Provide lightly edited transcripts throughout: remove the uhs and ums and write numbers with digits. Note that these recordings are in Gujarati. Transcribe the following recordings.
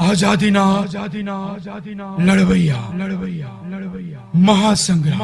આઝાદીના લડવૈયા મહાસંગ્રામ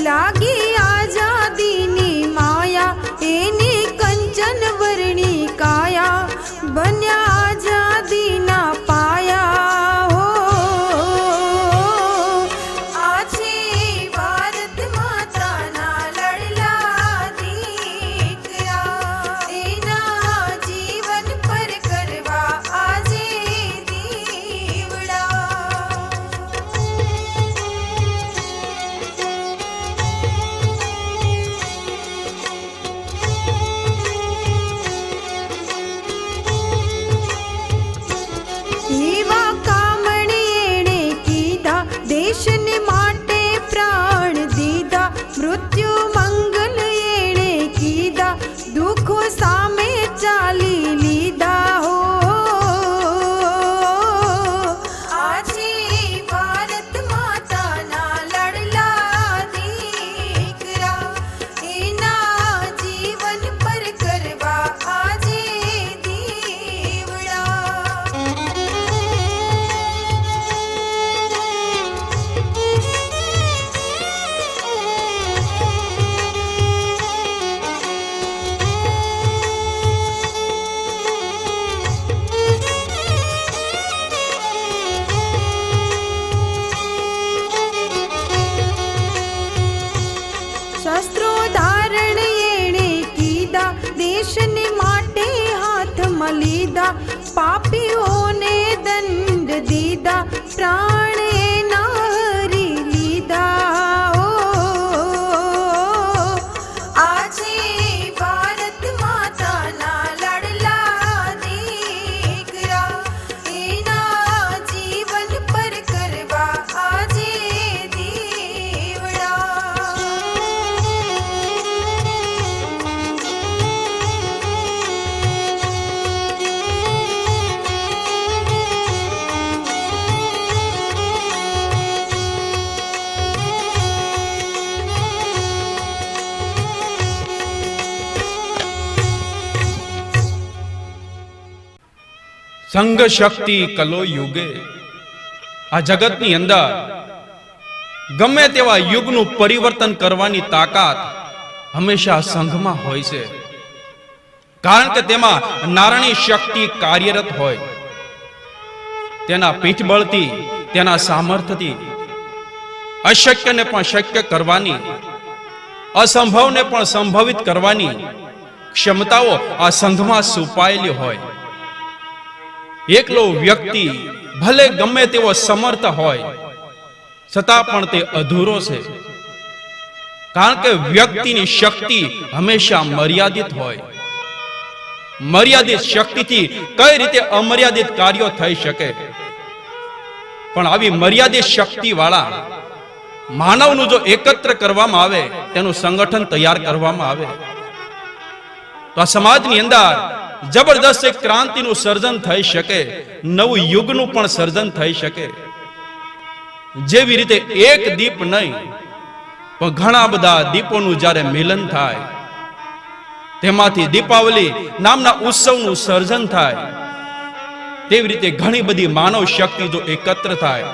लागी आजादीनी माया एनी कंचन वर्णी काया बन्या आजादीना पाया हो આજે ભારત માતાના લડલા દીકરા એના જીવન પર કરવા આજે દીવડા દેશને માટે પ્રાણ દીધા મૃત્યુ મંગલ એણે કીધા દુઃખો સામે ચાલી લીધા હો આજે ભારત માતાના લડલા દીકરા એના જીવન પર કરવા આજે દીવડા શસ્ત્રો ધારણ એણે કીધા દેશને માટે હાથમાં લીધા પાપીઓને દંડ દીધા પ્રાણ એના હરી લીધા ઓ આજે ભારત માતાના લડલા દીકરા એના જીવન પર કરવા આજે દીવડા સંઘ શક્તિ કલો યુગે આ જગતની અંદર ગમે તેવા યુગનું પરિવર્તન કરવાની તાકાત હંમેશા સંઘમાં હોય છે, કારણ કે તેમાં નારણી શક્તિ કાર્યરત હોય. તેના પીઠબળથી, તેના સામર્થ્યથી અશક્યને પણ શક્ય કરવાની, અસંભવને પણ સંભવિત કરવાની ક્ષમતાઓ આ સંઘમાં છુપાયેલી હોય. એકલો વ્યક્તિ ભલે ગમે તેવો સમર્થ હોય છતાં પણ તે અધૂરો છે, કારણ કે વ્યક્તિની શક્તિ હંમેશા મર્યાદિત હોય. મર્યાદિત શક્તિથી કઈ રીતે અમર્યાદિત કાર્યો થઈ શકે? પણ આવી મર્યાદિત શક્તિ વાળા માનવનું જો એકત્ર કરવામાં આવે, તેનું સંગઠન તૈયાર કરવામાં આવે, તો આ સમાજની અંદર જબરદસ્ત એક ક્રાંતિનું સર્જન થઈ શકે, નવું યુગનું પણ સર્જન થઈ શકે. જેવી રીતે એક દીપ નહીં પણ ઘણા બધા દીપોનું જ્યારે મિલન થાય, તેમાંથી દીપાવલી નામના ઉત્સવનું સર્જન થાય, તેવી રીતે ઘણી બધી માનવ શક્તિ જો એકત્ર થાય,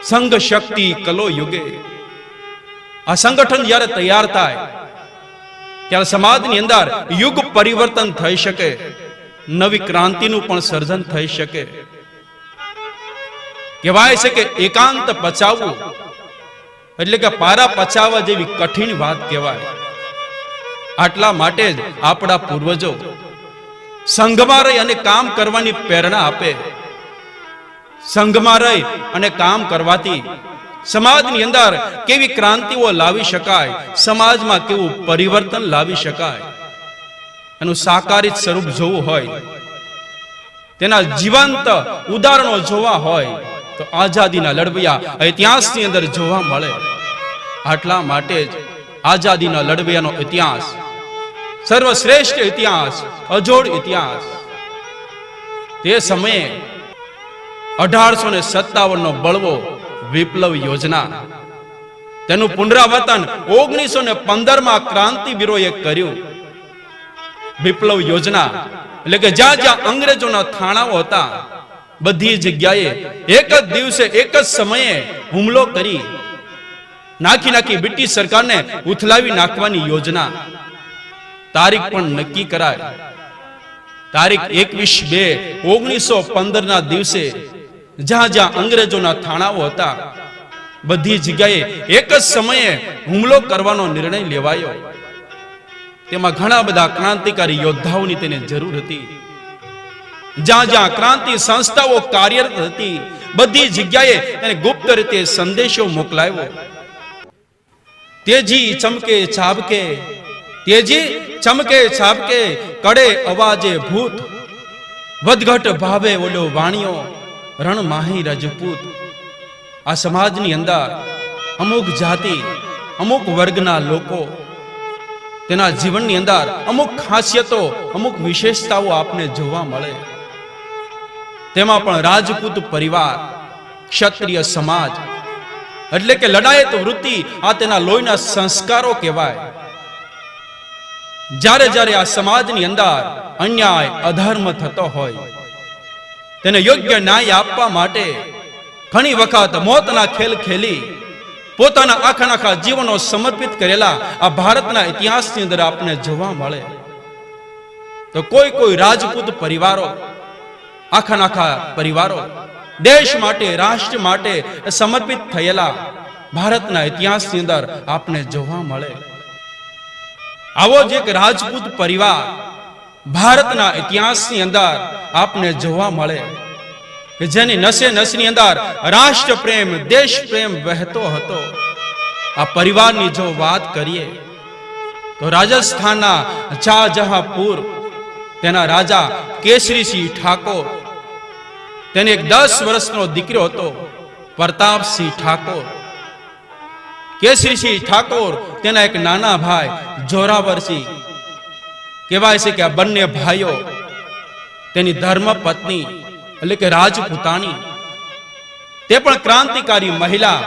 સંઘ શક્તિ કલો યુગે, આ સંગઠન જ્યારે તૈયાર થાય ત્યારે સમાજની અંદર યુગ પરિવર્તન થઈ શકે, નવી ક્રાંતિનું પણ સર્જન થઈ શકે. કહેવાય છે કે એકાંત બચાવવું એટલે કે પારા પચાવવા જેવી કઠિન વાત કહેવાય. આટલા માટે જ આપણા પૂર્વજો સંઘમાં રહી અને કામ કરવાની પ્રેરણા આપે. સંઘમાં રહી અને કામ કરવાથી સમાજની અંદર કેવી ક્રાંતિઓ લાવી શકાય, સમાજમાં કેવું પરિવર્તન લાવી શકાય, એનું સાકારિત સ્વરૂપ જોવું હોય, તેના જીવંત ઉદાહરણો જોવા હોય તો આઝાદીના લડવૈયા ઇતિહાસની અંદર જોવા મળે. આટલા માટે જ આઝાદીના લડવૈયાનો ઇતિહાસ સર્વશ્રેષ્ઠ ઇતિહાસ, અજોડ ઇતિહાસ. તે સમયે 1857 નો બળવો વિપ્લવ યોજના, તેનું પુનરાવર્તન 1915 ક્રાંતિવીરોએ કર્યું. વિપ્લવ યોજના એટલે કે જ્યાં જ્યાં અંગ્રેજોના થાણાઓ હતા બધી જગ્યાએ એક જ દિવસે એક જ સમયે હુમલો કરી નાખી બ્રિટિશ સરકારને ઉથલાવી નાખવાની યોજના. તારીખ પણ નક્કી કરાય. તારીખ 21/2/1915 ના દિવસે જ્યાં જ્યાં અંગ્રેજોના થાણાઓ હતા બધી જગ્યાએ એક જ સમયે હુમલો કરવાનો નિર્ણય લેવાયો. તેમાં ઘણા બધા ક્રાંતિકારી યોદ્ધાઓની તેને જરૂર હતી. જ્યાં જ્યાં ક્રાંતિ સંસ્થાઓ કાર્યરત હતી બધી જગ્યાએ તેને ગુપ્ત રીતે સંદેશો મોકલાયો. તેજી ચમકે છાબકે, તેજી ચમકે છાબકે, કડે અવાજે ભૂત, વધઘટ ભાવે ઓલો વાણિયો, રણ માહી રજપૂત. આ સમાજની અંદર અમુક જાતિ, અમુક વર્ગના લોકો, તેના જીવનની અંદર અમુક ખાસિયતો, અમુક વિશેષતાઓ આપને જોવા મળે. તેમાં પણ રાજપૂત પરિવાર, ક્ષત્રિય સમાજ એટલે કે લડાયત વૃત્તિ, આ તેના લોહીના સંસ્કારો કહેવાય. જ્યારે જ્યારે આ સમાજની અંદર અન્યાય, અધર્મ થતો હોય તેને યોગ્ય ન્યાય આપવા માટે ઘણી વખત મોતના ખેલ ખેલી પોતાના આખા જીવનો સમર્પિત કરેલા આ ભારતના ઇતિહાસની અંદર આપને જોવા મળે. તો કોઈ રાજપૂત પરિવારો, આખા પરિવારો દેશ માટે, રાષ્ટ્ર માટે સમર્પિત થયેલા ભારતના ઇતિહાસની અંદર આપને જોવા મળે. આવો જ એક રાજપૂત પરિવાર ભારતના ઇતિહાસની અંદર આપને જોવા મળે કે જેની નસે નસની અંદર રાષ્ટ્ર પ્રેમ, દેશ પ્રેમ વહેતો હતો. આ પરિવારની જો વાત કરીએ તો રાજસ્થાનના શાહજહાંપુર, તેના રાજા કેસરીસિંહ ઠાકોર, તેને એક 10 વર્ષનો દીકરો હતો પ્રતાપસિંહ ઠાકોર. કેસરીસિંહ ઠાકોર તેના એક નાના ભાઈ જોરાવરસિંહ. કહેવાય છે કે આ બંને ભાઈઓ તેની ધર્મ પત્ની એટલે કે રાજપૂતાણી, તે પણ ક્રાંતિકારી મહિલા,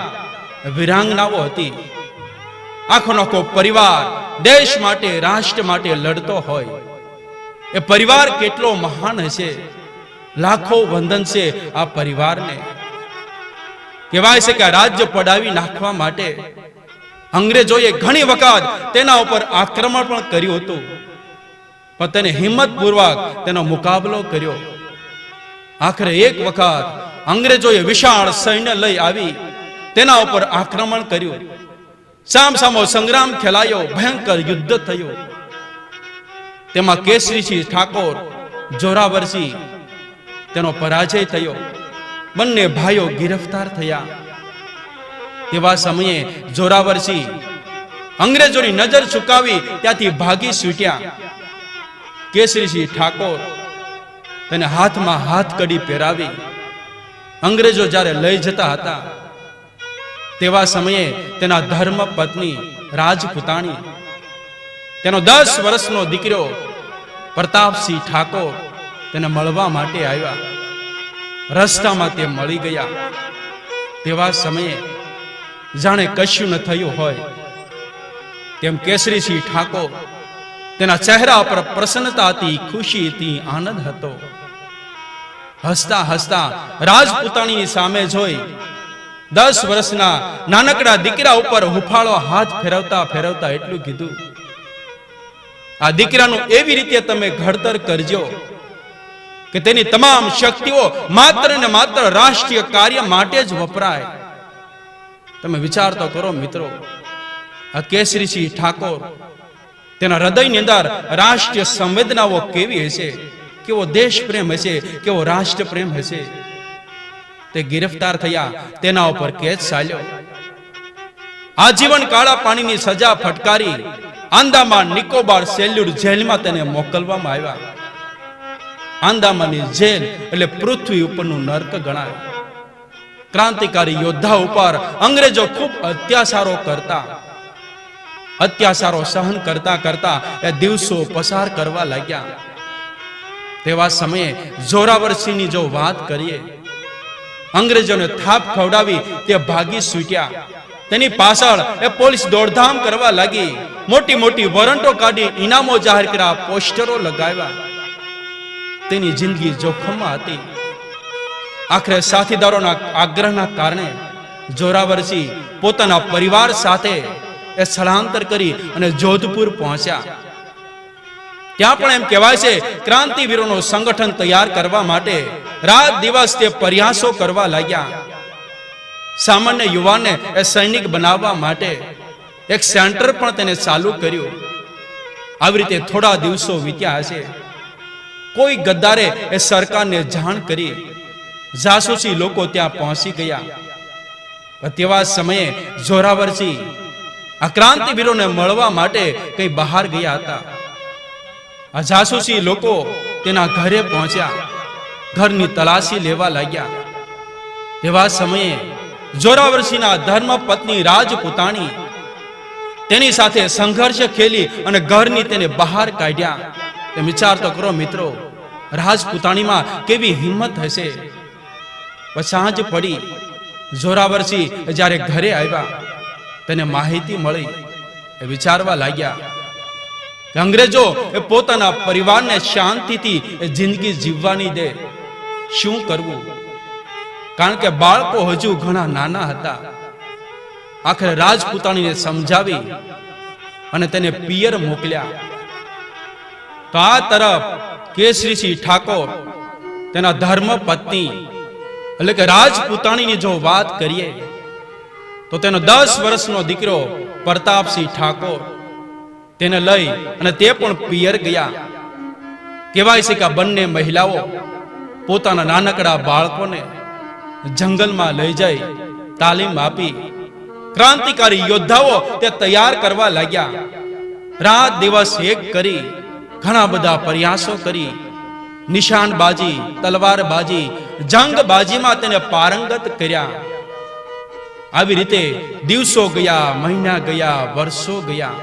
વીરાંગનાઓ હતી. આખો પરિવાર દેશ માટે, રાષ્ટ્ર માટે લડતો હોય. એ પરિવાર કેટલો મહાન હશે, લાખો વંદન છે આ પરિવારને. કહેવાય છે કે આ રાજ્ય પડાવી નાખવા માટે અંગ્રેજોએ ઘણી વખત તેના ઉપર આક્રમણ પણ કર્યું હતું, પણ તેને હિંમતપૂર્વક તેનો મુકાબલો કર્યો. આખરે એક વખત અંગ્રેજોએ વિશાળ સૈન્ય લઈ આવી તેના ઉપર આક્રમણ કર્યું. સામસામો સંગ્રામ ખેલાયો, ભયંકર યુદ્ધ થયું. તેમાં કેસરીસિંહ ઠાકોર, જોરાવરસિંહ, તેનો પરાજય થયો. બંને ભાઈઓ ગિરફતાર થયા. તેવા સમયે જોરાવરસિંહ અંગ્રેજોની નજર ચૂકાવી ત્યાંથી ભાગી છૂટ્યા. કેસરીસિંહ ઠાકોર તેને હાથમાં હાથકડી પહેરાવી અંગ્રેજો જ્યારે લઈ જતા હતા તેવા સમયે તેના ધર્મ પત્ની રાજપૂતાણી, તેનો 10 વર્ષનો દીકરો પ્રતાપસિંહ ઠાકોર તેને મળવા માટે આવ્યા. રસ્તામાં તે મળી ગયા. તેવા સમયે જાણે કશું ન થયું હોય તેમ કેસરીસિંહ ઠાકોર, તેના ચહેરા પર પ્રસન્નતા હતી, ખુશી હતી, આનંદ હતો. હસતા હસતા રાજપૂતાણીની સામે જોઈ 10 વર્ષના નાનકડા દીકરા ઉપર હુફાળો હાથ ફેરવતા ફેરવતા એટલું કીધું, આ દીકરાનું એવી રીતે તમે ઘડતર કરજો કે તેની તમામ શક્તિઓ માત્ર ને માત્ર રાષ્ટ્રીય કાર્ય માટે જ વપરાય. તમે વિચાર તો કરો મિત્રો, આ કેસરીસિંહ ઠાકોર, તેના હૃદયની અંદર રાષ્ટ્રીય સંવેદનાઓ કેવી હશે, કેવો દેશ પ્રેમ હશે, કેવો રાષ્ટ્ર પ્રેમ હશે. તે ગિરફતાર થયા, તેના ઉપર કેસ ચાલ્યો, આજીવન કાળા પાણીની સજા ફટકારી આંદામાન નિકોબાર સેલ્યુટ જેલમાં તેને મોકલવામાં આવ્યા. આંદામાનની જેલ એટલે પૃથ્વી ઉપરનું નર્ક ગણાય. ક્રાંતિકારી યોદ્ધા ઉપર અંગ્રેજો ખૂબ અત્યાચારો સહન કરતા કરતા એ દિવસો પસાર કરવા લાગ્યા. તેવા સમયે જોરાવરસિંહની જો વાત કરીએ, અંગ્રેજોને થાપ ખવડાવી તે ભાગી છૂટ્યા. તેની પાછળ એ પોલીસ દોડધામ કરવા લાગી. મોટી મોટી વોરંટો કાઢી ઇનામો જાહેર કર્યા, પોસ્ટરો લગાવ્યા. તેની જિંદગી જોખમમાં હતી. આખરે સાથીદારોના આગ્રહના કારણે જોરાવરસિંહ પોતાના પરિવાર સાથે એ સ્થળાંતર કરી અને જોધપુર પહોંચ્યા. ત્યાં પણ એમ કહેવાય છે, ક્રાંતિવીરોનું સંગઠન તૈયાર કરવા માટે રાત દિવસ તે પ્રયાસો કરવા લાગ્યા. સામાન્ય યુવાનને એ સૈનિક બનાવવા માટે એક સેન્ટર પણ તેને ચાલુ કર્યું. આવી રીતે થોડા દિવસો વીત્યા હશે. કોઈ ગદ્દારે એ સરકારને જાણ કરી. જાસૂસી લોકો ત્યાં પહોંચી ગયા. તેવા સમયે જોરાવરસિંહ આ ક્રાંતિવીરોને મળવા માટે કઈ બહાર ગયા હતા. આ જાસૂસી લોકો તેના ઘરે પહોંચ્યા, ઘરની તલાશી લેવા લાગ્યા. તેવા સમયે જોરાવરસિંહના ધર્મપત્ની રાજપૂતાણી તેની સાથે સંઘર્ષ ખેલી અને ઘરની તેને બહાર કાઢ્યા. તે વિચાર તો કરો મિત્રો, રાજપૂતાણીમાં કેવી હિંમત હશે. સાંજ પડી, જોરાવરસિંહ જ્યારે ઘરે આવ્યા, તેને માહિતી મળી. એ વિચારવા લાગ્યા કે અંગ્રેજો એ પોતાના પરિવારને શાંતિથી જિંદગી જીવવાની દે, શું કરવું? કારણ કે બાળકો હજુ ઘણા નાના હતા. આખરે રાજપૂતાણીને સમજાવી અને તેને પિયર મોકલ્યા. તો આ તરફ કેસરીસિંહ ઠાકોર, તેના ધર્મપત્ની એટલે કે રાજપૂતાણીની જો વાત કરીએ તો તેનો 10 વર્ષનો દીકરો પ્રતાપસિંહ ઠાકોર, તેને લઈ અને તે પણ પિયર ગયા. કહેવાય છે કે આ બંને મહિલાઓ પોતાના નાનકડા બાળકોને જંગલમાં લઈ જઈ તાલીમ આપી. ક્રાંતિકારી યોદ્ધાઓ તે તૈયાર કરવા લાગ્યા. રાત દિવસ એક કરી ઘણા બધા પ્રયાસો કરી. નિશાનબાજી, તલવારબાજી, જંગબાજીમાં તેને પારંગત કર્યા. આવી રીતે દિવસો ગયા, મહિના ગયા, વર્ષો ગયા.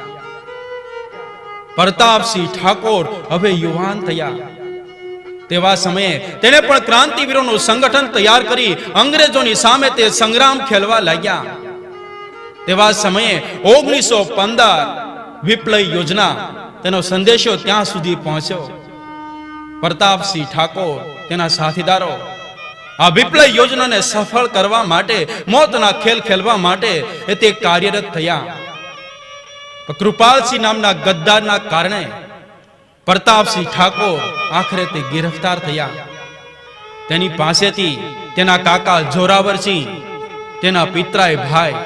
પ્રતાપસિંહ ઠાકોર હવે યુવાન થયા. તેવા સમયે તેને પણ ક્રાંતિવીરોનું સંગઠન તૈયાર કરી અંગ્રેજોની સામે તે સંગ્રામ ખેલવા લાગ્યા. તેવા સમયે 1915 વિપ્લવ યોજના, તેનો સંદેશો ત્યાં સુધી પહોંચ્યો. પ્રતાપસિંહ ઠાકોર, તેના સાથીદારો આ વિપ્લવ યોજનાને સફળ કરવા માટે, મોતના ખેલ ખેલવા માટે તે કાર્યરત થયા. કૃપાલસિંહ નામના ગદ્દારના કારણે પ્રતાપસિંહ ઠાકોર આખરે તે ગિરફતાર થયા. તેની પાસેથી તેના કાકા જોરાવરસિંહ, તેના પિતરાય ભાઈ,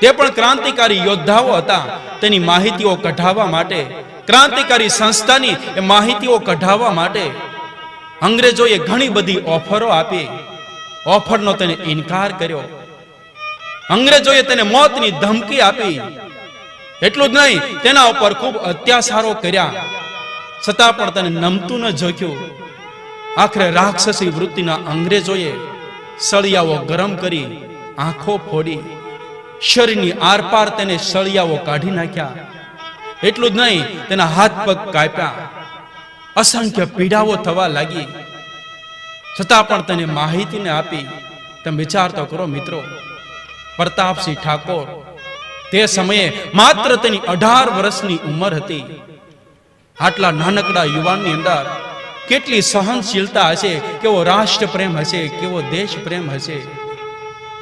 તે પણ ક્રાંતિકારી યોદ્ધાઓ હતા. તેની માહિતીઓ કઢાવવા માટે, ક્રાંતિકારી સંસ્થાની એ માહિતીઓ કઢાવવા માટે અંગ્રેજોએ ઘણી બધી ઓફરો આપી. ઓફરનો તેને ઇનકાર કર્યો. અંગ્રેજોએ તેને મોતની ધમકી આપી. એટલું જ નહીં, તેના ઉપર ખૂબ અત્યાચારો કર્યા. છતાં પણ તેને નમતું ન જોખ્યું. આખરે રાક્ષસી વૃત્તિના અંગ્રેજોએ સળિયાઓ ગરમ કરી આંખો ફોડી, શરીરની આરપાર તેને સળિયાઓ કાઢી નાખ્યા. એટલું જ નહીં, તેના હાથ પગ કાપ્યા. અસંખ્ય પીડાઓ થવા લાગી. છતાં પણ તેને માહિતીને આપી. તમે વિચાર તો કરો મિત્રો, પ્રતાપસિંહ ઠાકોર તે સમયે માત્ર તેની 18 વર્ષની ઉંમર હતી. આટલા નાનકડા યુવાનની અંદર કેટલી સહનશીલતા હશે, કેવો રાષ્ટ્ર પ્રેમ હશે, કેવો દેશ પ્રેમ હશે.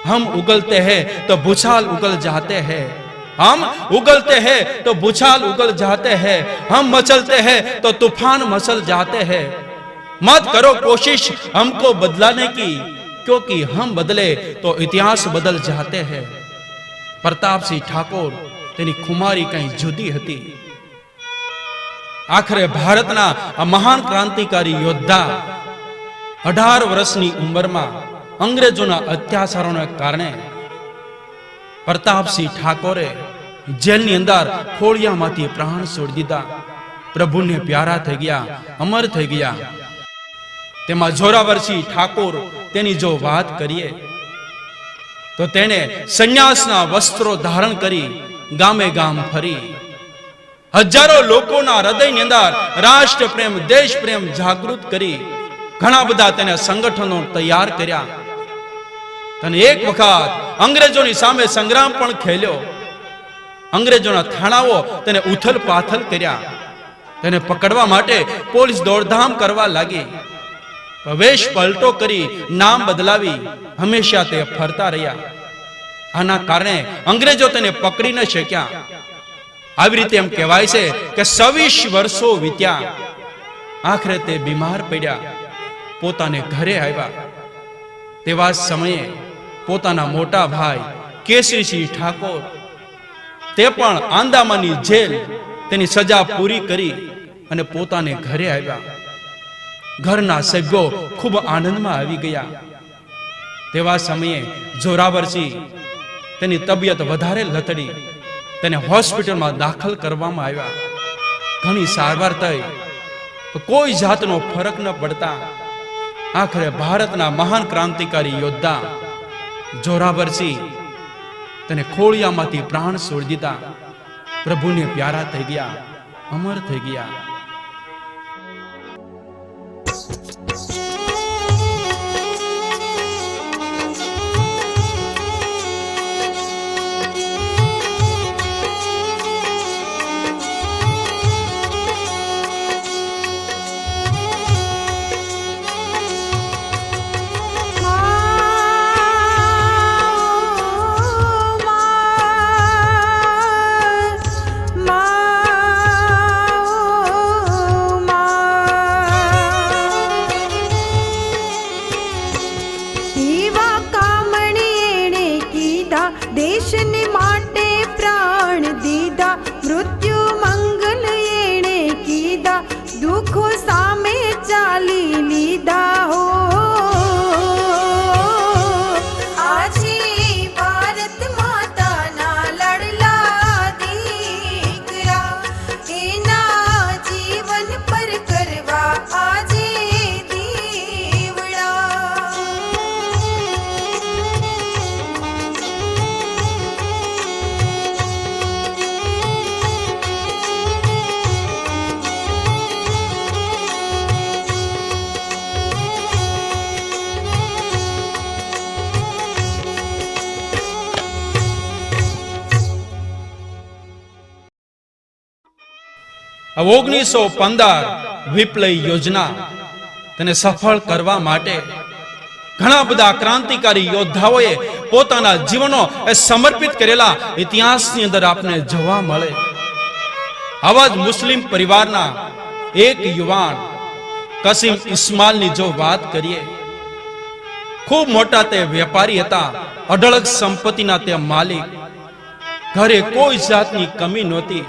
हम उगलते हैं तो भूचाल उगल जाते हैं, हम उगलते हैं तो भूचाल उगल जाते हैं, हम मचलते हैं तो तूफान मचल जाते हैं. मत करो कोशिश हमको बदलाने की, क्योंकि हम बदले तो इतिहास बदल जाते हैं. પ્રતાપસિંહ ઠાકોર તેની ખુમારી કઈ જુદી હતી. આખરે ભારતના આ મહાન ક્રાંતિકારી યોદ્ધા 18 વર્ષની ઉંમરમાં અંગ્રેજોના અત્યાચારોને કારણે પ્રતાપસિંહ ઠાકોરે જેલની અંદર ખોળિયામાંથી પ્રાણ છોડી દીધા. પ્રભુને પ્યારા થઈ ગયા, અમર થઈ ગયા. તેમાં જોરાવરસિંહ ઠાકોર તેની જો વાત કરીએ તો તેને સંન્યાસના વસ્ત્રો ધારણ કરી ગામે ગામ ફરી હજારો લોકોના હૃદયની અંદર રાષ્ટ્ર પ્રેમ, દેશ પ્રેમ જાગૃત કરી ઘણા બધા તેને સંગઠનો તૈયાર કર્યા. અને એક વખત અંગ્રેજોની સામે સંગ્રામ પણ ખેલ્યો. અંગ્રેજોના થાણાઓ તેને ઉથલ પાથલ કર્યા. તેને પકડવા માટે પોલીસ દોડધામ કરવા લાગી. વેશ પલટો કરી નામ બદલાવી હંમેશા તે ફરતા રહ્યા. આના કારણે અંગ્રેજો તેને પકડી ન શક્યા. આવી રીતે એમ કહેવાય છે કે 26 વર્ષો વીત્યા. આખરે તે બીમાર પડ્યા, પોતાને ઘરે આવ્યા. તેવા સમયે પોતાના મોટા ભાઈ કેસરીસિંહ ઠાકોર તે પણ આંદામાનની જેલ તેની સજા પૂરી કરી અને પોતાને ઘરે આવ્યા. ઘરના સભ્યો ખૂબ આનંદમાં આવી ગયા. તેવા સમયે જોરાવરસિંહ તેની તબિયત વધારે લથડી. તેને હોસ્પિટલમાં દાખલ કરવામાં આવ્યા. ઘણી સારવાર થઈ તો કોઈ જાતનો ફરક ન પડતા આખરે ભારતના મહાન ક્રાંતિકારી યોદ્ધા જોરાવરસિંહ તેને ખોળિયામાંથી પ્રાણ છોડી દીધા. પ્રભુને પ્યારા થઈ ગયા, અમર થઈ ગયા. દેશને માટે પ્રાણ દીધા, મૃત્યુ મંગલ એણે કીધા, દુઃખો સામે ચાલી લીધા હો. આજે ભારત માતાના લડલા દીકરા એના જીવન પર કરવા આજે अब 1915 વિપ્લવ યોજના તેને સફળ કરવા માટે ઘણા બધા ક્રાંતિકારી યોદ્ધાઓએ પોતાના જીવનો સમર્પિત કરેલા ઇતિહાસની અંદર આપને જોવા મળે. આવા જ મુસ્લિમ પરિવારના એક યુવાન કસીમ ઇસ્માઇલની જો વાત કરીએ, ખૂબ મોટા તે વેપારી હતા, અઢળક સંપત્તિના તે માલિક. ઘરે કોઈ જાતની કમી નહોતી.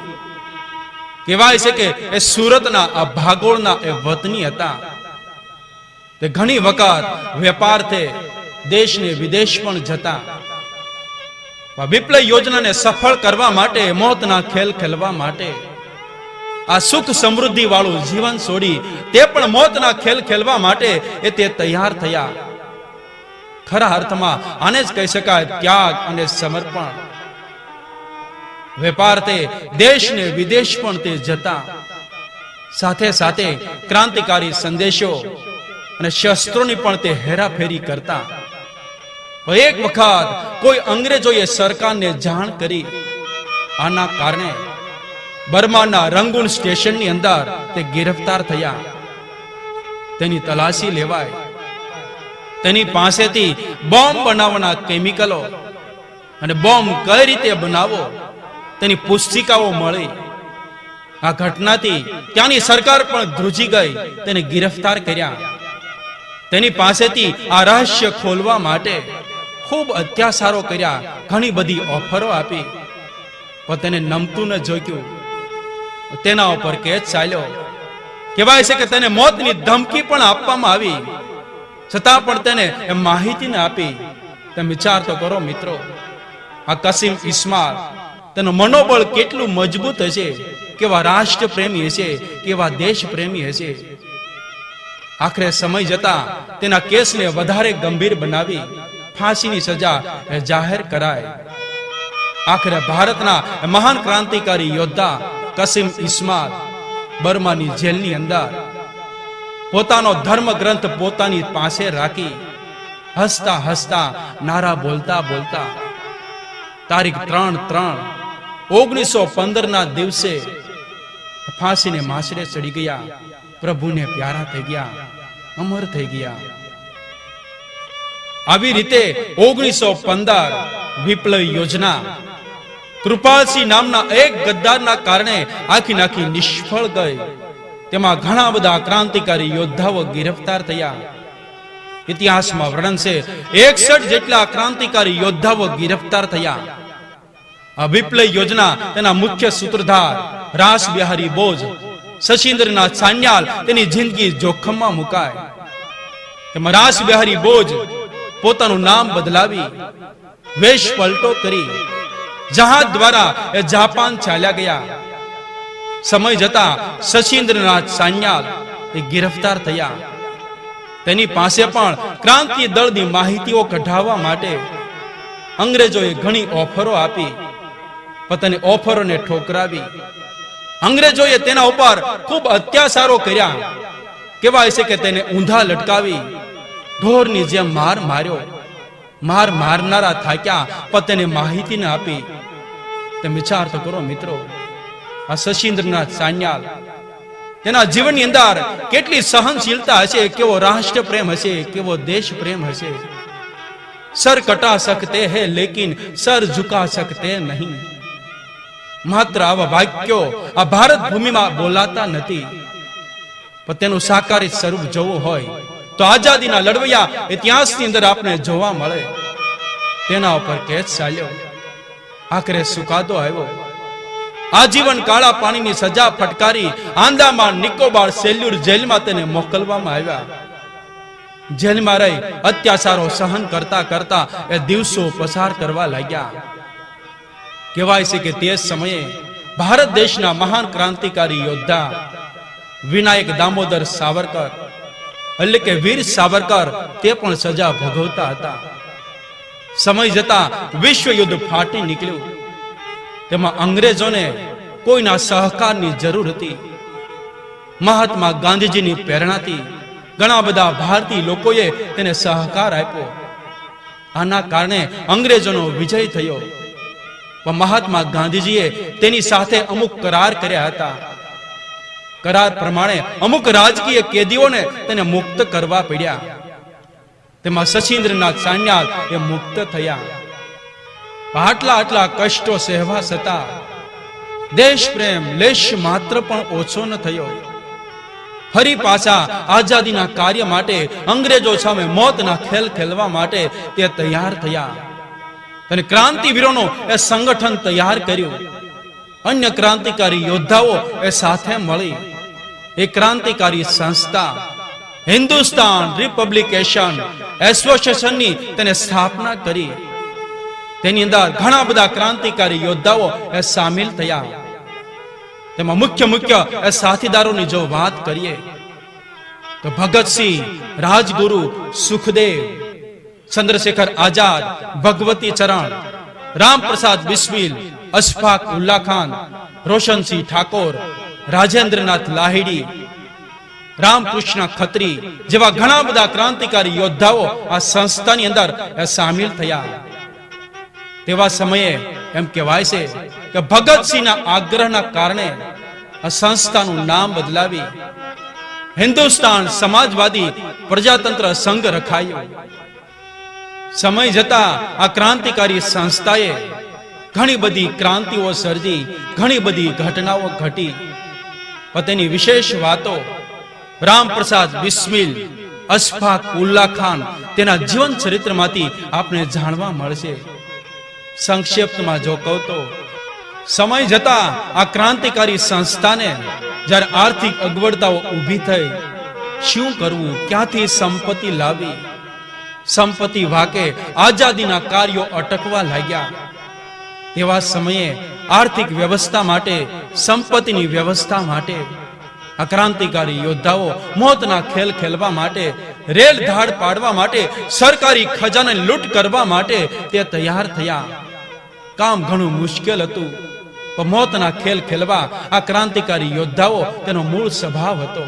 કહેવાય છે કે એ સુરતના આ ભાગોળના એ વતની હતા. તે ઘણી વખત વેપારથી દેશને વિદેશ પણ જતા. વિપ્લવ યોજનાને સફળ કરવા માટે, મોતના ખેલ ખેલવા માટે, આ સુખ સમૃદ્ધિ વાળું જીવન છોડી તે પણ મોતના ખેલ ખેલવા માટે એ તે તૈયાર થયા. ખરા અર્થમાં આને જ કહી શકાય ત્યાગ અને સમર્પણ. વેપારથી દેશ ને વિદેશ પણ તે જતા. સાથે સાથે ક્રાંતિકારી સંદેશો અને શસ્ત્રોની પણ તે હેરાફેરી કરતા. એક વખત કોઈ અંગ્રેજોએ સરકારને જાણ કરી. આના કારણે બર્માના રંગૂન સ્ટેશનની અંદર તે ગિરફતાર થયા. તેની તલાશી લેવાય. તેની પાસેથી બોમ્બ બનાવવાના કેમિકલો અને બોમ્બ કઈ રીતે બનાવો તેની પુસ્તિકાઓ મળી. આ ઘટનાથી ત્યાંની સરકાર પણ ધ્રુજી ગઈ. તેને ગિરફતાર કર્યા. તેની પાસેથી આ રહસ્ય ખોલવા માટે ખૂબ અત્યાચારો કર્યા, ઘણી બધી ઓફરો આપી, પણ તેને નમતું ન જોયું. તેના ઉપર કેસ ચાલ્યો. કહેવાય છે કે તેને મોતની ધમકી પણ આપવામાં આવી, છતાં પણ તેને એ માહિતી ન આપી. તમે વિચાર તો કરો મિત્રો, આ કસીમ ઇસ્માઇલ તેનું મનોબળ કેટલું મજબૂત હશે, કેવા રાષ્ટ્ર પ્રેમી હશે, કેવા દેશ પ્રેમી હશે. આખરે સમય જતા તેના કેસને વધારે ગંભીર બનાવી ફાંસીની સજા જાહેર કરાય. આખરે ભારતના મહાન ક્રાંતિકારી યોદ્ધા કસીમ ઇસ્માઇલ બર્માની જેલની અંદર પોતાનો ધર્મ ગ્રંથ પોતાની પાસે રાખી હસતા હસતા નારા બોલતા બોલતા તારીખ 3/3/1915 ના દિવસે ફાંસીને માસરે ચડી ગયા. પ્રભુને પ્યારા થઈ ગયા, અમર થઈ ગયા. આવી રીતે 1915 વિપ્લવ યોજના કૃપાલસિંહ નામના એક ગદ્દારના કારણે આખી નિષ્ફળ ગઈ. તેમાં ઘણા બધા ક્રાંતિકારી યોદ્ધાઓ ગિરફતાર થયા. ઇતિહાસમાં વર્ણન છે 61 જેટલા ક્રાંતિકારી યોદ્ધાઓ ગિરફતાર થયા. આ વિપ્લવ યોજના તેના મુખ્ય સૂત્રધાર રાસ બિહારી બોઝ શશીન્દ્રનાથ સાન્યાલ તેની જિંદગી જોખમમાં મુકાય. તેમાં રાસ બિહારી બોઝ પોતાનું નામ બદલાવી વેશ પલટો કરી જહાજ દ્વારા એ જાપાન ચાલ્યા ગયા. સમય જતા શશીન્દ્રનાથ સાન્યાલ એ ગિરફતાર થયા. તેની પાસે પણ ક્રાંતિ દળની માહિતીઓ કઢાવવા માટે અંગ્રેજોએ ઘણી ઓફરો આપી, પણ તેની ઓફરોને ઠોકરાવી. અંગ્રેજોએ તેના ઉપર ખૂબ અત્યાચારો કર્યા. કહેવાય છે કે તેને ઊંધા લટકાવી ઢોરની જેમ માર માર્યો. માર મારનારા થાક્યા, પણ તેને માહિતી ન આપી. તમે વિચાર તો કરો મિત્રો, આ શશીન્દ્રનાથ સાન્યાલ તેના જીવનની અંદર કેટલી સહનશીલતા હશે, કેવો રાષ્ટ્ર પ્રેમ હશે, કેવો દેશ પ્રેમ હશે. સર કટા સકતે હૈ લેકિન સર ઝુકા સકતે નહીં. માત્ર આવા વાક્યો આ ભારત ભૂમિમાં બોલાતા નથી, પણ તેનું સાકારિત સ્વરૂપ જોવું હોય તો આઝાદીના લડવૈયા ઇતિહાસની અંદર આપણે જોવા મળે. તેના ઉપર કેસ ચાલ્યો, આખરે સુકાદો આવ્યો. આજીવન કાળા પાણીની સજા ફટકારી આંદામાન નિકોબાર સેલ્યુર જેલમાં તેને મોકલવામાં આવ્યા. જેલમાં રહી અત્યાચારો સહન કરતા કરતા એ દિવસો પસાર કરવા લાગ્યા. કહેવાય છે કે તે સમયે ભારત દેશના મહાન ક્રાંતિકારી યોદ્ધા વિનાયક દામોદર સાવરકર એટલે કે વીર સાવરકર તે પણ સજા ભોગવતા હતા. સમય જતા વિશ્વ યુદ્ધ ફાટી નીકળ્યું. તેમાં અંગ્રેજોને કોઈના સહકારની જરૂર હતી. મહાત્મા ગાંધીજીની પ્રેરણાથી ઘણા બધા ભારતીય લોકોએ તેને સહકાર આપ્યો. આના કારણે અંગ્રેજોનો વિજય થયો. પણ મહાત્મા ગાંધીજીએ તેની સાથે અમુક કરાર કર્યા હતા. કરાર પ્રમાણે અમુક રાજકીય કેદીઓને તેને મુક્ત કરવા પડ્યા. તેમાં શશીન્દ્રનાથ સાન્યાલ એ મુક્ત થયા. આટલા કષ્ટો સહેવા છતાં દેશ પ્રેમ લેશ માત્ર પણ ઓછો ન થયો. ફરી પાછા આઝાદીના કાર્ય માટે અંગ્રેજો સામે મોતના ખેલ ખેલવા માટે તે તૈયાર થયા. અને ક્રાંતિવીરોનો એ સંગઠન તૈયાર કર્યું. અન્ય ક્રાંતિકારી યોદ્ધાઓ એ સાથે મળી એક ક્રાંતિકારી સંસ્થા હિન્દુસ્તાન રિપબ્લિકેશન એસોસિએશનની તેને સ્થાપના કરી. તેની અંદર ઘણા બધા ક્રાંતિકારી યોદ્ધાઓ એ સામેલ થયા. તેમાં મુખ્ય એ સાથીદારોની જો વાત કરીએ તો ભગતસિંહ, રાજગુરુ, સુખદેવ, ચંદ્રશેખર આઝાદ, ભગવતી ચરણ, રામપ્રસાદ બિસ્મિલ, અશફાક ઉલ્લા ખાન, રોશનસિંહ ઠાકોર, રાજેન્દ્રનાથ લાહિડી, રામકૃષ્ણ ખત્રી જેવા ઘણા બધા ક્રાંતિકારી યોદ્ધાઓ આ સંસ્થાની અંદર સામેલ થયા. તેવા સમયે એમ કહેવાય છે કે ભગતસિંહના આગ્રહના કારણે આ સંસ્થાનું નામ બદલાવી હિન્દુસ્તાન સમાજવાદી પ્રજાતંત્ર સંઘ રખાયું. સમય જતા આ ક્રાંતિકારી સંસ્થાએ ઘણી બધી ક્રાંતિઓ સર્જી, ઘણી બધી ઘટનાઓ ઘટી. તેની વિશેષ વાતો રામપ્રસાદ બિસ્મિલ અશફાક ઉલ્લા ખાન તેના જીવન ચરિત્રમાંથી આપણે જાણવા મળશે. સંક્ષિપ્તમાં જો કહું તો સમય જતા આ ક્રાંતિકારી સંસ્થાને જ્યારે આર્થિક અગવડતાઓ ઊભી થઈ, શું કરવું, ક્યાંથી સંપત્તિ લાવી, સંપત્તિ વાકે આઝાદીના કાર્યો અટકવા લાગ્યા. તેવા સમયે આર્થિક વ્યવસ્થા માટે, સંપત્તિની વ્યવસ્થા માટે આ ક્રાંતિકારી યોદ્ધાઓ મોતના ખેલ ખેલવા માટે, રેલ ધાડ પાડવા માટે, સરકારી ખજાને લૂંટ કરવા માટે તે તૈયાર થયા. કામ ઘણું મુશ્કેલ હતું, પણ મોતના ખેલ ખેલવા આ ક્રાંતિકારી યોદ્ધાઓ તેનો મૂળ સ્વભાવ હતો.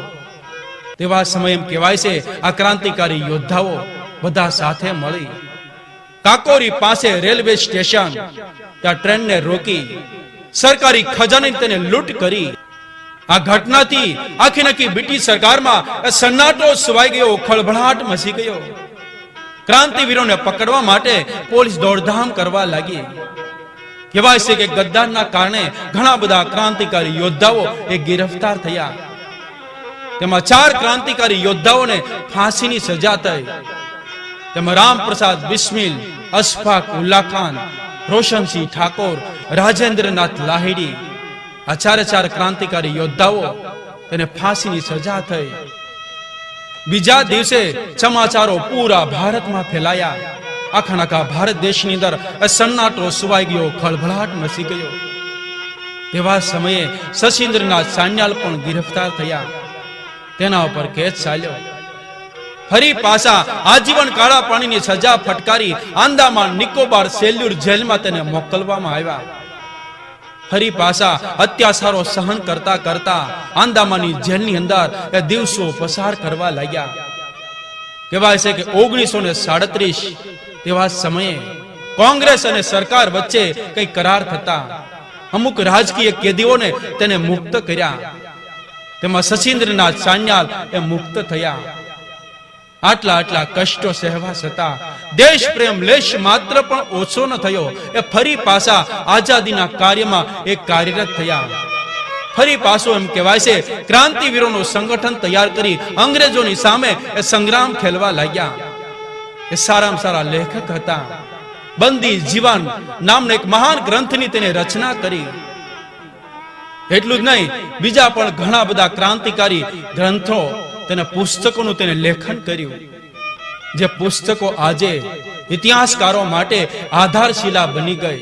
તેવા સમય એમ કહેવાય છે આ ક્રાંતિકારી યોદ્ધાઓ બધા સાથે મળી કાકોરી પાસે રેલવે સ્ટેશન ત્યાં ટ્રેનને રોકી સરકારી ખજાને તેને લૂંટ કરી. આ ઘટનાથી આખી નખી બ્રિટિશ સરકારમાં સન્નાટો છવાઈ ગયો, ખળભળાટ મચી ગયો. ક્રાંતિવીરોને પકડવા માટે પોલીસ દોડધામ કરવા લાગી. કહેવાય છે કે ગદ્દારના કારણે ઘણા બધા ક્રાંતિકારી યોદ્ધાઓ એ ગિરફતાર થયા. તેમાં 4 ક્રાંતિકારી યોદ્ધાઓને ફાંસીની સજા થઈ. તેમાં રામપ્રસાદ બિસ્મિલ, અશફાક ઉલ્લા ખાન, રોશનસિંહ ઠાકોર, રાજેન્દ્રનાથ લાહિડી, આ 4 ક્રાંતિકારી યોદ્ધાઓ તેને ફાંસીની સજા થઈ. બીજા દિવસે સમાચારો પૂરા ભારતમાં ફેલાયા. આખા ભારત દેશની અંદર સન્નાટો સુવાઈ ગયો, ખળભળાટ મચી ગયો. તેવા સમયે શશીન્દ્રનાથ સાન્યાલ પણ ગિરફતાર થયા. તેના ઉપર કેસ ચાલ્યો. ફરી પાછા આજીવન કાળા પાણીની સજા ફટકારી આંદામાન નિકોબાર સેલ્યુર જેલમાં તેને મોકલવામાં આવ્યા. ફરી પાછા અત્યાચારો સહન કરતા કરતા આંદામાનની જેલની અંદર એ દિવસો પસાર કરવા લાગ્યા. કહેવાય છે કે 1937 તેવા સમયે કોંગ્રેસ અને સરકાર વચ્ચે કઈ કરાર થતા અમુક રાજકીય કેદીઓને તેને મુક્ત કર્યા. તેમાં શશીન્દ્રનાથ સાન્યાલ એ મુક્ત થયા. આટલા કષ્ટો સહેવા છતાં દેશ પ્રેમ લેશ માત્ર પણ ઓછો ન થયો. એ ફરી પાછા આઝાદીના કાર્યમાં એ કાર્યરત થયા. ફરી પાછો એમ કહેવાય છે ક્રાંતિવીરોનું સંગઠન તૈયાર કરી અંગ્રેજોની સામે એ સંગ્રામ ખેલવા લાગ્યા. એ સારામાં સારા લેખક હતા. બંદી જીવન નામના એક મહાન ગ્રંથની તેને રચના કરી. એટલું જ નહીં, બીજા પણ ઘણા બધા ક્રાંતિકારી ગ્રંથો, તેના પુસ્તકોનું તેને લેખન કર્યું. જે પુસ્તકો આજે ઇતિહાસકારો માટે આધારશિલા બની ગઈ.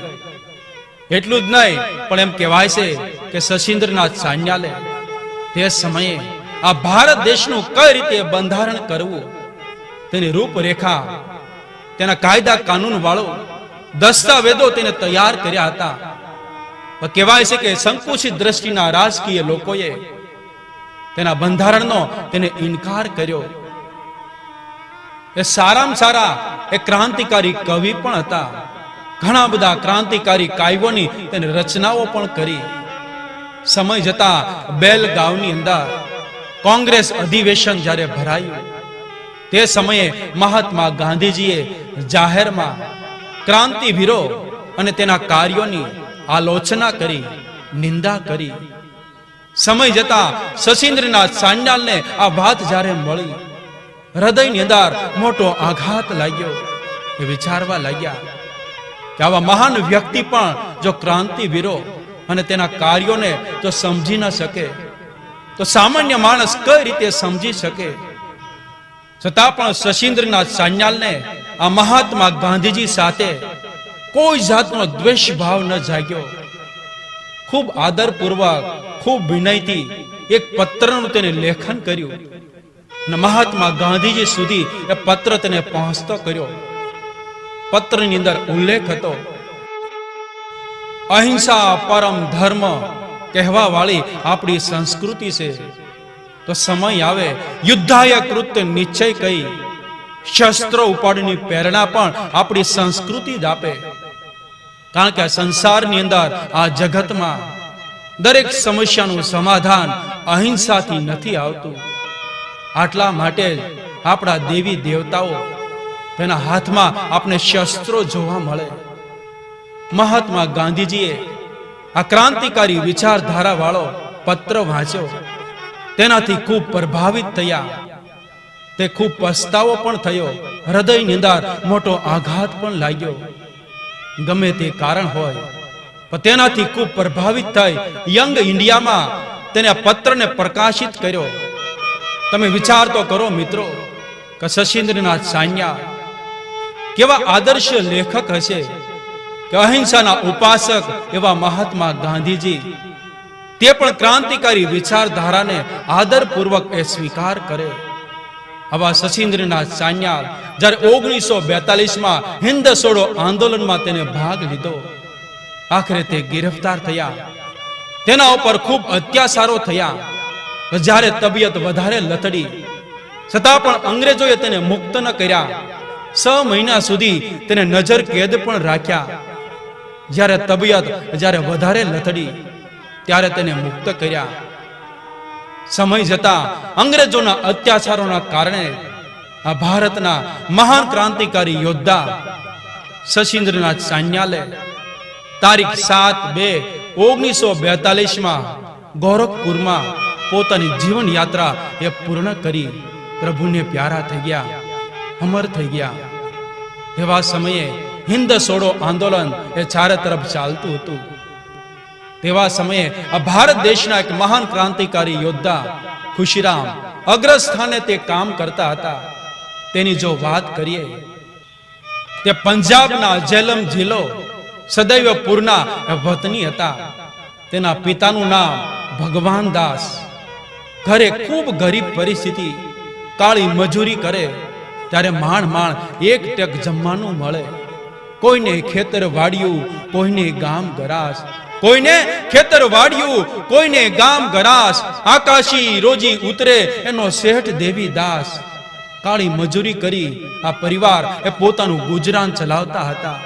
એટલું જ નહીં, પણ એમ કહેવાય છે કે શશીન્દ્રનાથ સાન્યાલે તે સમયે આ ભારત દેશનું કઈ રીતે બંધારણ કરવું તેની રૂપરેખા, તેના કાયદા કાનૂન વાળો દસ્તાવેજો તેને તૈયાર કર્યા હતા. કહેવાય છે કે સંકુચિત દ્રષ્ટિના રાજકીય લોકોએ તેના બંધારણનો તેને ઇનકાર કર્યો. એ સારામાં સારા એ ક્રાંતિકારી કવિ પણ હતા. ઘણા બધા ક્રાંતિકારી કાવ્યોની તેને રચનાઓ પણ કરી. સમય જતા બેલગાંવની અંદર કોંગ્રેસ અધિવેશન જ્યારે ભરાયું તે સમયે મહાત્મા ગાંધીજીએ જાહેરમાં ક્રાંતિવીરો અને તેના કાર્યોની આલોચના કરી, નિંદા કરી. સમય જતા શશીન્દ્રનાથ સાન્યાલને આ વાત જ્યારે મળી, હૃદયની અંદર મોટો આઘાત લાગ્યો. એ વિચારવા લાગ્યા કે આવા મહાન વ્યક્તિ પણ જો ક્રાંતિવીરો અને તેના કાર્યોને જો સમજી ન શકે તો સામાન્ય માણસ કઈ રીતે સમજી શકે. છતાં પણ શશીન્દ્રનાથ સાન્યાલને આ મહાત્મા ગાંધીજી સાથે કોઈ જાતનો દ્વેષ ભાવ ન જાગ્યો. ખૂબ આદરપૂર્વક, ખૂબ વિનયથી એક પત્રનું તેને લેખન કર્યું અને મહાત્મા ગાંધીજી સુધી એ પત્ર તેને પહોંચતો કર્યો. પત્રની અંદર ઉલ્લેખ હતો, અહિંસા પરમ ધર્મ કહેવા વાળી આપણી સંસ્કૃતિ છે. તો સમય આવે યુદ્ધાય કૃત્ય નિશ્ચય કહી શસ્ત્રો ઉપાડની પ્રેરણા પણ આપણી સંસ્કૃતિ જ આપે. કારણ કે આ સંસારની અંદર, આ જગતમાં દરેક સમસ્યાનું સમાધાન અહિંસાથી નથી આવતું. આટલા માટે આપણા દેવી દેવતાઓ તેના હાથમાં આપણે શસ્ત્રો જોવા મળે. મહાત્મા ગાંધીજીએ આ ક્રાંતિકારી વિચારધારા વાળો પત્ર વાંચ્યો, તેનાથી ખૂબ પ્રભાવિત થયા. તે ખૂબ પસ્તાવો પણ થયો, હૃદયની અંદર મોટો આઘાત પણ લાગ્યો. ગમે તે કારણ હોય, પણ તેનાથી ખૂબ પ્રભાવિત થઈ યંગ ઇન્ડિયામાં તેને આ પત્રને પ્રકાશિત કર્યો. તમે વિચાર તો કરો મિત્રો કે શશીન્દ્રનાથ સાન્યા કેવા આદર્શ લેખક હશે કે અહિંસાના ઉપાસક એવા મહાત્મા ગાંધીજી તે પણ ક્રાંતિકારી વિચારધારાને આદરપૂર્વક એ સ્વીકાર કરે. આવા શશીન્દ્રનાથ સાન્યાલ જ્યારે 1942માં હિન્દ છોડો આંદોલનમાં તેને ભાગ લીધો. આખરે તે ગિરફતાર થયા. તેના ઉપર ખૂબ અત્યાચારો થયા. જ્યારે તબિયત વધારે લથડી છતાં પણ અંગ્રેજોએ તેને મુક્ત ન કર્યા. 6 મહિના સુધી તેને નજર કેદ પણ રાખ્યા. જ્યારે તબિયત વધારે લથડી ત્યારે તેને મુક્ત કર્યા. સમય જતા અંગ્રેજોના અત્યાચારોના કારણે આ ભારતના મહાન ક્રાંતિકારી યોદ્ધા શશીન્દ્રનાથ સાન્યાલે તારીખ 7/2/1942માં ગોરખપુરમાં પોતાની જીવન યાત્રા એ પૂર્ણ કરી પ્રભુને પ્યારા થઈ ગયા, અમર થઈ ગયા. તેવા સમયે હિન્દ છોડો આંદોલન એ ચારે તરફ ચાલતું હતું. તેવા સમયે આ ભારત દેશના એક મહાન ક્રાંતિકારી યોદ્ધા ખુશીરામ અગ્રસ્થાને તે કામ કરતા હતા. તેની જો વાત કરીએ, તે પંજાબના જેલમ જિલ્લો સદૈવપુરના વતની હતા. તેના પિતાનું નામ ભગવાન દાસ. ઘરે ખૂબ ગરીબ પરિસ્થિતિ, કાળી મજૂરી કરે ત્યારે માંડ એક ટક જમવાનું મળે. કોઈને ખેતર વાડિયું, કોઈને ગામ ગરાસ, કોઈને ખેતર વાડિયું, કોઈને ગામ ગરાસ. આકાશી રોજી ઉતરે એનો શેઠ દેવીદાસ. કાળી મજૂરી કરી આ પરિવાર એ પોતાનું ગુજરાન ચલાવતા હતા.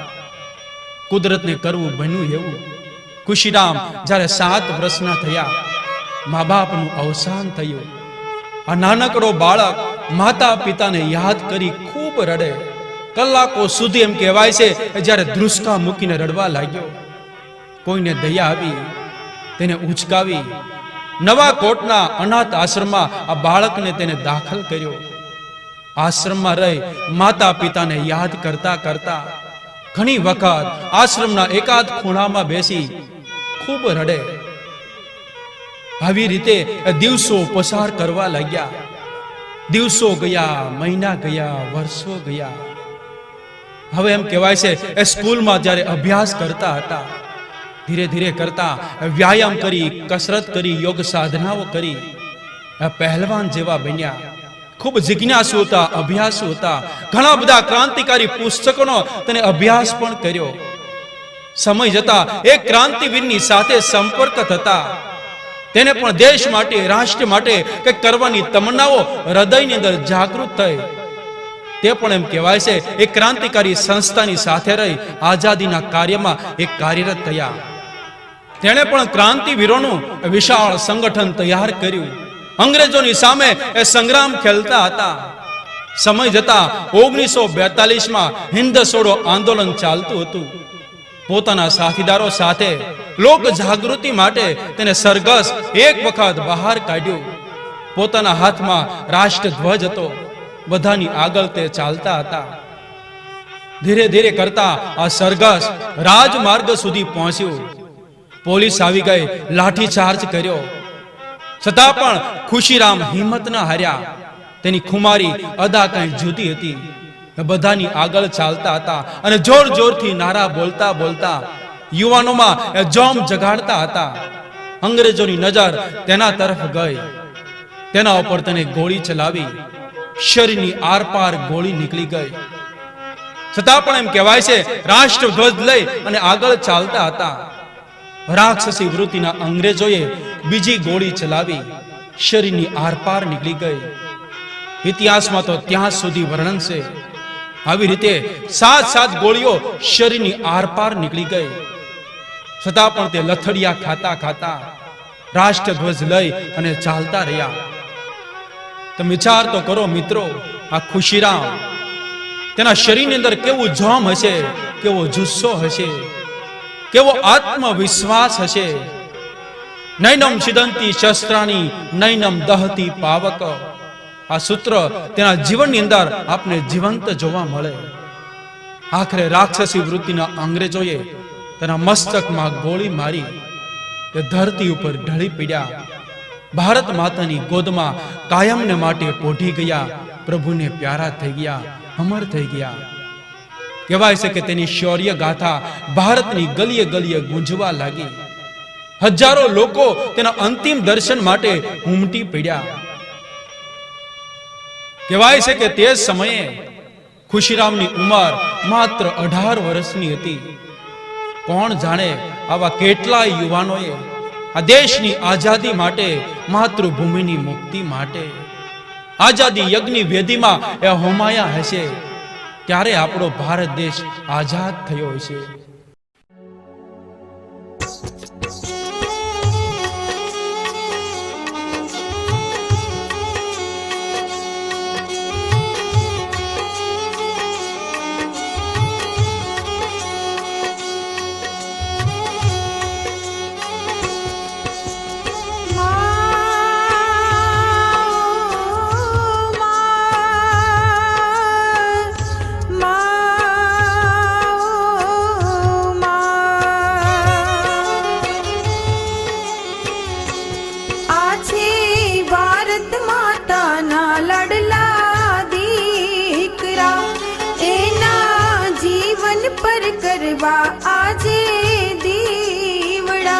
કુદરતને કરવું બન્યું એવું. ખુશીરામ જ્યારે 7 વર્ષના થયા, મા બાપનું અવસાન થયું. આ નાનકડો બાળક માતા પિતાને યાદ કરી ખૂબ રડે. કલાકો સુધી એમ કહેવાય છે જ્યારે ધ્રુસકા મૂકીને રડવા લાગ્યો. કોઈને દયા આવી, તેને ઉચકાવી નવા કોટના અનાથ આશ્રમમાં આ બાળકને તેને દાખલ કર્યો. આશ્રમમાં રહી માતા પિતાને યાદ કરતા કરતા ઘણી વખત આશ્રમના એકાદ ખૂણામાં બેસી ખૂબ રડે. આવી રીતે દિવસો પસાર કરવા લાગ્યા. દિવસો ગયા, મહિના ગયા, વર્ષો ગયા. હવે એમ કહેવાય છે એ સ્કૂલમાં જ્યારે અભ્યાસ કરતા હતા, ધીરે ધીરે કરતા વ્યાયામ કરી, કસરત કરી, યોગ સાધનાઓ કરી પહેલવાન જેવા બન્યા. ખૂબ જિજ્ઞાસુ હતા, અભ્યાસુ હતા. ઘણા બધા ક્રાંતિકારી પુસ્તકોનો તેને અભ્યાસ પણ કર્યો. સમય જતા એક ક્રાંતિવીરની સાથે સંપર્ક થતા તેને પણ દેશ માટે, રાષ્ટ્ર માટે કંઈક કરવાની તમન્નાઓ હૃદયની અંદર જાગૃત થઈ. તે પણ એમ કહેવાય છે એક ક્રાંતિકારી સંસ્થાની સાથે રહી આઝાદીના કાર્યમાં એક કાર્યરત થયા. તેણે પણ ક્રાંતિવીરોનું વિશાળ સંગઠન તૈયાર કર્યું. અંગ્રેજોની સામે એ સંગ્રામ ખેલતા હતા. સમય જતા 1942માં હિન્દ છોડો આંદોલન ચાલતું હતું. પોતાના સાથીદારો સાથે લોક જાગૃતિ માટે તેને સરઘસ એક વખત બહાર કાઢ્યું. પોતાના હાથમાં રાષ્ટ્રધ્વજ હતો. બધાની આગળ તે ચાલતા હતા. ધીરે ધીરે કરતા આ સરઘસ રાજમાર્ગ સુધી પહોંચ્યું. પોલીસ આવી ગઈ, લાઠીચાર્જ કર્યો. છતાં પણ ખુશીરામ હિંમત ન હાર્યા. તેની ખુમારી અદા કઈ જુદી હતી. બધાની આગળ ચાલતા હતા અને જોર જોરથી નારા બોલતા બોલતા યુવાનોમાં જોમ જગાડતા હતા. અંગ્રેજોની નજર તેના તરફ ગઈ. તેના ઉપર તેને ગોળી ચલાવી. શરીરની આરપાર ગોળી નીકળી ગઈ. છતાં પણ એમ કહેવાય છે રાષ્ટ્રધ્વજ લઈ અને આગળ ચાલતા હતા. રાક્ષસી વૃત્તિના અંગ્રેજોએ બીજી ગોળી ચલાવી. શરીરની આરપાર નીકળી ગઈ. ઇતિહાસમાં તો ત્યાં સુધી વર્ણન છે. આવી રીતે 7 ગોળીઓ શરીરની આરપાર નીકળી ગઈ. છતાં પણ તે લથડિયા ખાતા ખાતા રાષ્ટ્રધ્વજ લઈ અને ચાલતા રહ્યા. તમે વિચાર તો કરો મિત્રો, આ ખુશીરામ તેના શરીરની અંદર કેવું જોમ હશે, કેવો જુસ્સો હશે, કેવો આત્મવિશ્વાસ હશે. નૈનમ છિદંતી શસ્ત્રાણી નૈનમ દહતી પાવક. આ સૂત્ર તેના જીવનની અંદર આપને જીવંત જોવા મળે. આખરે રાક્ષસી વૃત્તિના અંગ્રેજોએ તેના મસ્તકમાં ગોળી મારી તે ધરતી ઉપર ઢળી પડ્યા. ભારત માતાની ગોદમાં કાયમને માટે પોઢી ગયા, પ્રભુને પ્યારા થઈ ગયા, અમર થઈ ગયા. કહેવાય છે કે તેની શૌર્ય ગાથા ભારતની ગલીએ ગલીએ ગુંજવા લાગી. હજારો લોકો તેના અંતિમ દર્શન માટે ઉમટી પડ્યા. કહેવાય છે કે તે સમયે ખુશીરામની ઉંમર માત્ર 18 વર્ષની હતી. કોણ જાણે આવા કેટલાય યુવાનોએ આ દેશની આઝાદી માટે, માતૃભૂમિની મુક્તિ માટે આઝાદી યજ્ઞની વેદીમાં એ હોમાયા હશે. ત્યારે આપણો ભારત દેશ આઝાદ થયો હશે. કરવા આજે દીવડા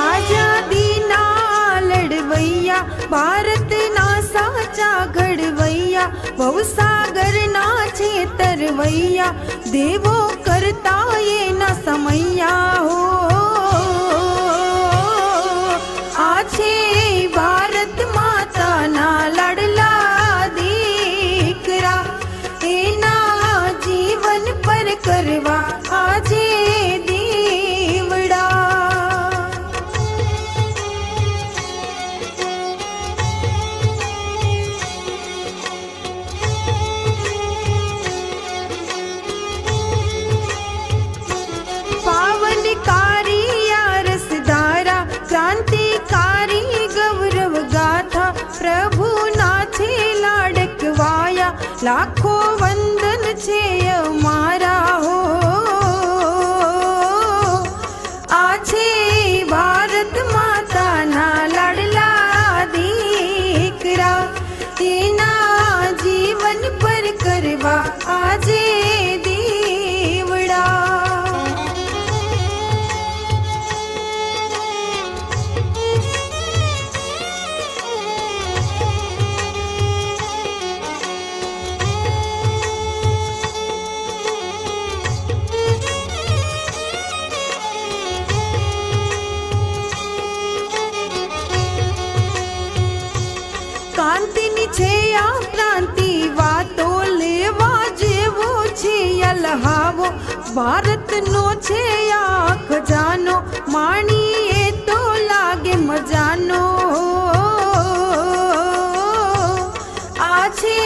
આઝાદીના લડવૈયા, ભારતના સાચા ઘડવૈયા, ભવસાગરના છે તરવૈયા, દેવો કરતા એના સમૈયા હો. આ છે ભારત માતાના લાડલા દીકરા, એના જીવન પર કરવા આજે દીવડા. પાવનકારી આ રસધારા, ક્રાંતિકારી ગૌરવ ગાથા, પ્રભુના છે લાડકવાયા, લાખો વંદન છે અમારા હો. આ છે ભારત માતાના લાડલા દીકરા, તેના જીવન પર કરવા આજે દીવડા. કાંતિની છે આ ક્રાંતિ, વાતો લેવા જેવો છે અલહાવો, ભારતનો છે આ ખજાનો, માણીએ તો લાગે મજાનો. આ છે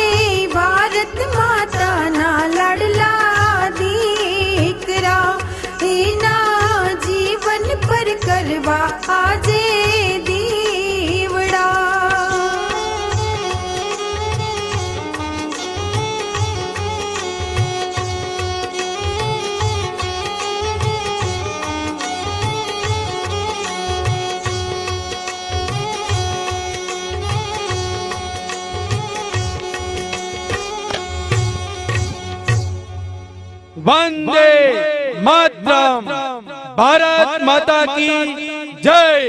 ભારત માતાના લાડલા દીકરા, એના જીવન પર કરવા આજે દીવડા. वंदे मातरम, भारत माता की जय.